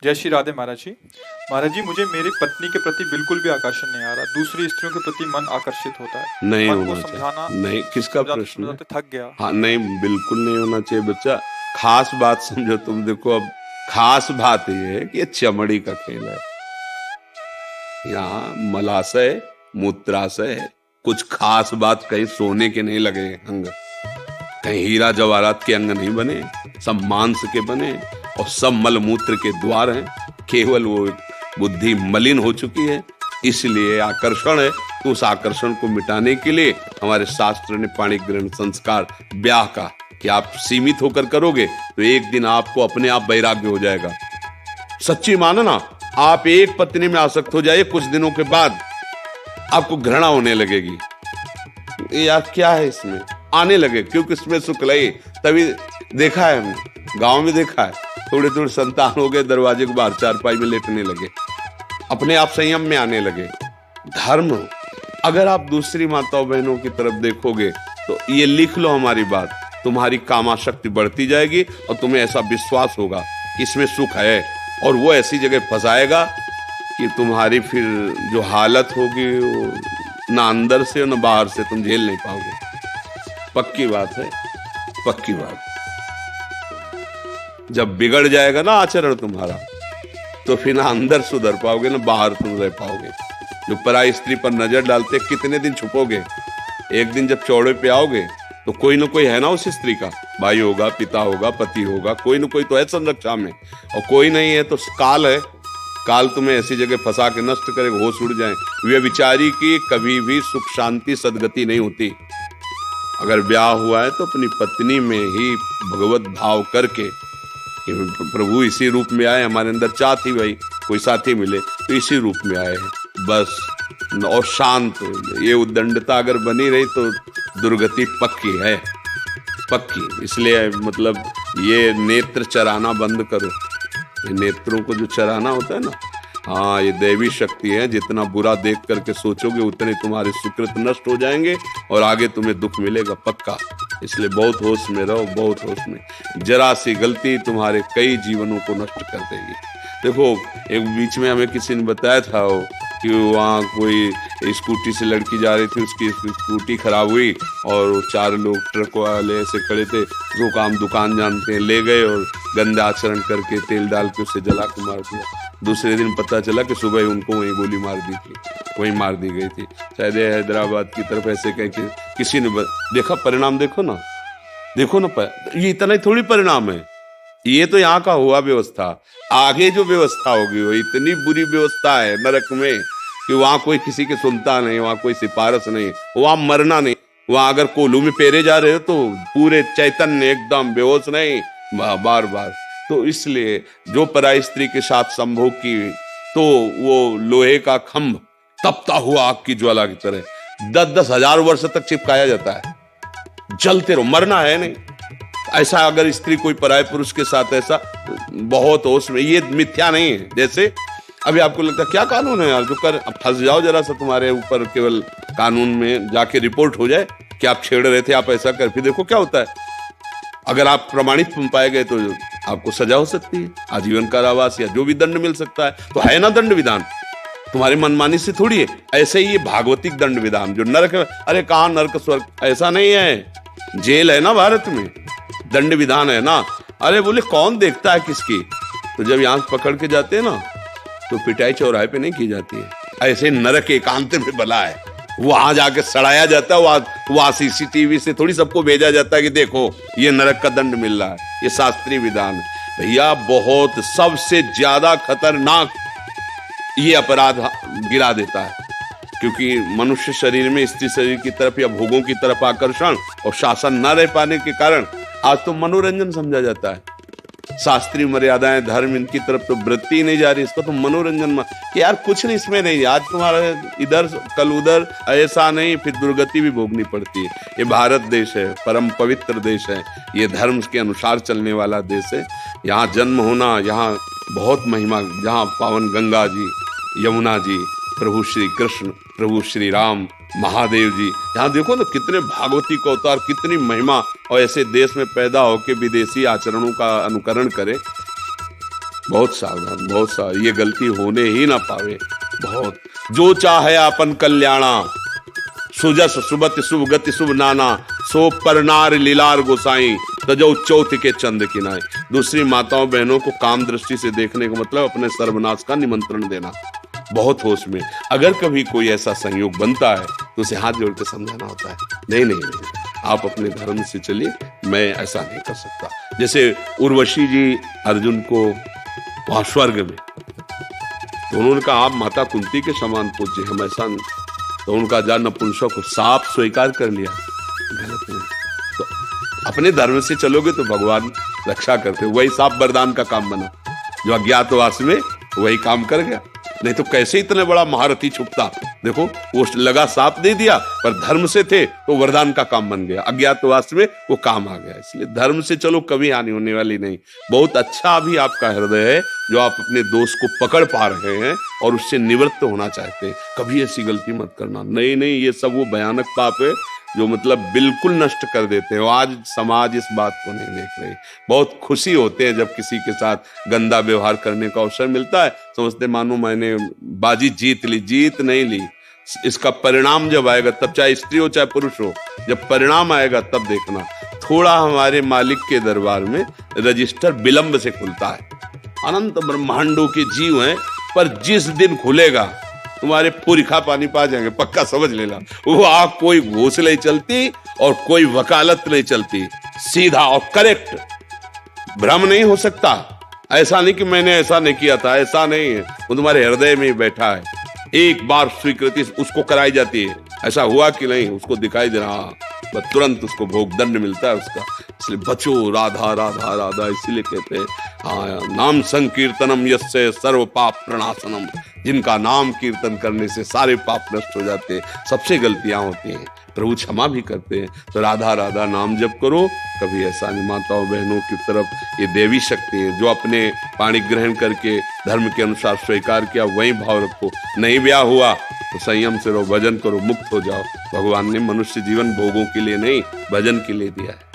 जय श्री राधे महाराज जी। महाराज जी, मुझे मेरी पत्नी के प्रति बिल्कुल भी आकर्षण नहीं आ रहा। दूसरी स्त्रियों के प्रति मन आकर्षित होता है। नहीं मन को होना समझाना, चाहिए। नहीं, किसका समझाते प्रश्न है? समझाते थक गया। हाँ, नहीं, बिल्कुल नहीं होना चाहिए बच्चा। खास बात समझो तुम। देखो, अब खास बात ये है कि ये चमड़ी का खेल है। यहाँ मलाशय, मूत्राशय, कुछ खास बात कहीं सोने के नहीं लगे अंग, कहीं हीरा जवाहरात के अंग नहीं बने, सब मांस के बने और सब मलमूत्र के द्वार हैं। केवल वो बुद्धि मलिन हो चुकी है, इसलिए आकर्षण है। तो उस आकर्षण को मिटाने के लिए हमारे शास्त्र ने पाणि ग्रहण संस्कार ब्याह का कि आप सीमित होकर करोगे तो एक दिन आपको अपने आप वैराग्य हो जाएगा। सच्ची मानना, आप एक पत्नी में आसक्त हो जाइए, कुछ दिनों के बाद आपको घृणा होने लगेगी। यार क्या है इसमें, आने लगे, क्योंकि इसमें सुख लगे। तभी देखा है हमने, गांव में देखा है, थोड़े थोड़े संतान हो गए, दरवाजे के बाहर चारपाई में लेटने लगे, अपने आप संयम में आने लगे। धर्म, अगर आप दूसरी माताओं बहनों की तरफ देखोगे तो ये लिख लो हमारी बात, तुम्हारी कामाशक्ति बढ़ती जाएगी और तुम्हें ऐसा विश्वास होगा कि इसमें सुख है, और वो ऐसी जगह फंसाएगा कि तुम्हारी फिर जो हालत होगी वो ना अंदर से ना बाहर से तुम झेल नहीं पाओगे। पक्की बात है, पक्की बात। जब बिगड़ जाएगा ना आचरण तुम्हारा, तो फिर ना अंदर सुधर पाओगे ना बाहर तुम रह पाओगे। जो पराई स्त्री पर नजर डालते, कितने दिन छुपोगे? एक दिन जब चौड़े पे आओगे तो कोई ना कोई है ना उस स्त्री का, भाई होगा, पिता होगा, पति होगा, कोई ना कोई तो है संरक्षा में। और कोई नहीं है तो काल है। काल तुम्हें ऐसी जगह फंसा के नष्ट करेगा, होश उड़ जाए। व्यभिचारी की कभी भी सुख शांति सदगति नहीं होती। अगर ब्याह हुआ है तो अपनी पत्नी में ही भगवत भाव करके कि प्रभु इसी रूप में आए, हमारे अंदर चाह थी भाई कोई साथी मिले तो इसी रूप में आए हैं बस, और शांत। ये उद्दंडता अगर बनी रही तो दुर्गति पक्की है, पक्की। इसलिए मतलब ये नेत्र चराना बंद करो। ये नेत्रों को जो चराना होता है ना, हाँ, ये दैवी शक्ति है। जितना बुरा देख करके सोचोगे उतने तुम्हारे सुकृत नष्ट हो जाएंगे और आगे तुम्हें दुख मिलेगा पक्का। इसलिए बहुत होश में रहो, बहुत होश में। जरा सी गलती तुम्हारे कई जीवनों को नष्ट कर देगी। देखो, एक बीच में हमें किसी ने बताया था कि वहाँ कोई स्कूटी से लड़की जा रही थी, उसकी स्कूटी खराब हुई और 4 लोग ट्रक वाले ऐसे खड़े थे जो काम दुकान जानते हैं, ले गए और गंदा आचरण करके तेल डाल के उसे जला के मार दिया। दूसरे दिन पता चला कि सुबह उनको वहीं गोली मार दी थी, वहीं मार दी गई थी। शायद हैदराबाद की तरफ ऐसे कहीं किसी ने देखा। परिणाम देखो ना, देखो ना, ये इतना ही थोड़ी परिणाम है। ये तो यहाँ का हुआ व्यवस्था। आगे जो व्यवस्था होगी वो इतनी बुरी व्यवस्था है नरक में कि वहां कोई किसी की सुनता नहीं, वहां कोई सिफारिश नहीं, वहां मरना नहीं। वहां अगर कोलू में पेरे जा रहे हो तो पूरे चैतन्य एकदम बेहोश नहीं, बार बार। तो इसलिए जो पराई स्त्री के साथ संभोग की तो वो लोहे का खंभ तपता हुआ आग की ज्वाला की तरह 10-10 हजार वर्ष तक चिपकाया जाता है। जलते रहो, मरना है नहीं। ऐसा अगर स्त्री कोई पराये पुरुष के साथ ऐसा, बहुत होश में, ये मिथ्या नहीं है। जैसे अभी आपको लगता है क्या कानून है यार, जो कर फंस जाओ जरा सा, तुम्हारे ऊपर केवल कानून में जाके रिपोर्ट हो जाए कि आप छेड़ रहे थे, आप ऐसा कर, फिर देखो क्या होता है। अगर आप प्रमाणित पाए गए तो आपको सजा हो सकती है, आजीवन कारावास या जो भी दंड मिल सकता है। तो है ना दंड विधान, तुम्हारी मनमानी से थोड़ी है। ऐसे ही ये भागवतिक दंड विधान जो नरक, अरे कहाँ नरक स्वर्ग, ऐसा नहीं है। जेल है ना भारत में, दंड विधान है ना। अरे बोले कौन देखता है किसकी, तो जब यहाँ पकड़ के जाते हैं ना तो पिटाई चौराहे पे नहीं की जाती है। ऐसे नरक एकांत में बला है, वहां जाके सड़ाया जाता है। वहां सीसीटीवी से थोड़ी सबको भेजा जाता है कि देखो ये नरक का दंड मिल रहा है। ये शास्त्रीय विधान है भैया। बहुत सबसे ज्यादा खतरनाक ये अपराध गिरा देता है, क्योंकि मनुष्य शरीर में स्त्री शरीर की तरफ या भोगों की तरफ आकर्षण और शासन न रह पाने के कारण आज तो मनोरंजन समझा जाता है। शास्त्रीय मर्यादाएं, धर्म, इनकी तरफ तो वृत्ति नहीं जा रही। इसको तो मनोरंजन कि यार कुछ नहीं इसमें नहीं, आज तुम्हारा इधर कल उधर, ऐसा नहीं, फिर दुर्गति भी भोगनी पड़ती है। ये भारत देश है, परम पवित्र देश है, ये धर्म के अनुसार चलने वाला देश है। यहाँ जन्म होना, यहाँ बहुत महिमा, जहाँ पावन गंगा जी, यमुना जी, प्रभु श्री कृष्ण, प्रभु श्री राम, महादेव जी, यहाँ देखो ना कितने भागवती का अवतार, कितनी महिमा। और ऐसे देश में पैदा होके विदेशी आचरणों का अनुकरण करे, बहुत सावधान, बहुत सावधान, ये गलती होने ही ना पावे। बहुत जो चाहे अपन कल्याणा, सुजस सुबत शुभ गति शुभ नाना, सो परनार लीलार गोसाई, तजो चौथ के चंद किनाए। दूसरी माताओं बहनों को काम दृष्टि से देखने का मतलब अपने सर्वनाश का निमंत्रण देना। बहुत होश में, अगर कभी कोई ऐसा संयोग बनता है तो उसे हाथ जोड़ के समझाना होता है, नहीं नहीं नहीं, आप अपने धर्म से चलिए, मैं ऐसा नहीं कर सकता। जैसे उर्वशी जी अर्जुन को वहां स्वर्ग में, तो उन्होंने कहा आप माता कुंती के समान पूज्य, हम ऐसा नहीं। तो उनका जान नपुंसक को साफ स्वीकार कर लिया, गलत नहीं। तो अपने धर्म से चलोगे तो भगवान रक्षा करते। वही साफ वरदान का काम बना, जो अज्ञातवास में वही काम कर गया। नहीं तो कैसे इतना बड़ा महारथी छुपता। देखो वो लगा साप दे दिया, पर धर्म से थे तो वरदान का काम बन गया, अज्ञातवास में वो काम आ गया। इसलिए धर्म से चलो, कभी हानि होने वाली नहीं। बहुत अच्छा भी आपका हृदय है जो आप अपने दोस्त को पकड़ पा रहे हैं और उससे निवृत्त होना चाहते हैं। कभी ऐसी गलती मत करना। नहीं नहीं, ये सब वो भयानक पाप है जो मतलब बिल्कुल नष्ट कर देते हैं। आज समाज इस बात को नहीं देख रही। बहुत खुशी होते हैं जब किसी के साथ गंदा व्यवहार करने का अवसर मिलता है, समझते मानो मैंने बाजी जीत ली। जीत नहीं ली, इसका परिणाम जब आएगा तब, चाहे स्त्री हो चाहे पुरुष हो, जब परिणाम आएगा तब देखना। थोड़ा हमारे मालिक के दरबार में रजिस्टर विलंब से खुलता है। अनंत ब्रह्मांडों के जीव हैं, पर जिस दिन खुलेगा तुम्हारे पूरी खा पानी पा जाएंगे, पक्का समझ लेना। वो आग कोई घूस नहीं चलती और कोई वकालत नहीं चलती, सीधा और करेक्ट। भ्रम नहीं हो सकता। ऐसा नहीं कि मैंने ऐसा नहीं किया था, ऐसा नहीं है। वो तुम्हारे हृदय में ही बैठा है। एक बार स्वीकृति उसको कराई जाती है, ऐसा हुआ कि नहीं उसको दिखाई दे रहा, बस तुरंत उसको भोग दंड मिलता है उसका। इसलिए बचो, राधा राधा राधा इसीलिए कहते हैं नाम संकीर्तनम यस्य सर्व पाप प्रणाशनम। जिनका नाम कीर्तन करने से सारे पाप नष्ट हो जाते हैं। सबसे गलतियां होती हैं, प्रभु क्षमा भी करते हैं। तो राधा राधा नाम जप करो, कभी ऐसा नहीं। माताओं बहनों की तरफ ये देवी शक्ति है, जो अपने पाणी ग्रहण करके धर्म के अनुसार स्वीकार किया वही भाव रखो। नहीं ब्याह हुआ तो संयम से रहो, भजन करो, मुक्त हो जाओ। भगवान ने मनुष्य जीवन भोगों के लिए नहीं, भजन के लिए दिया है।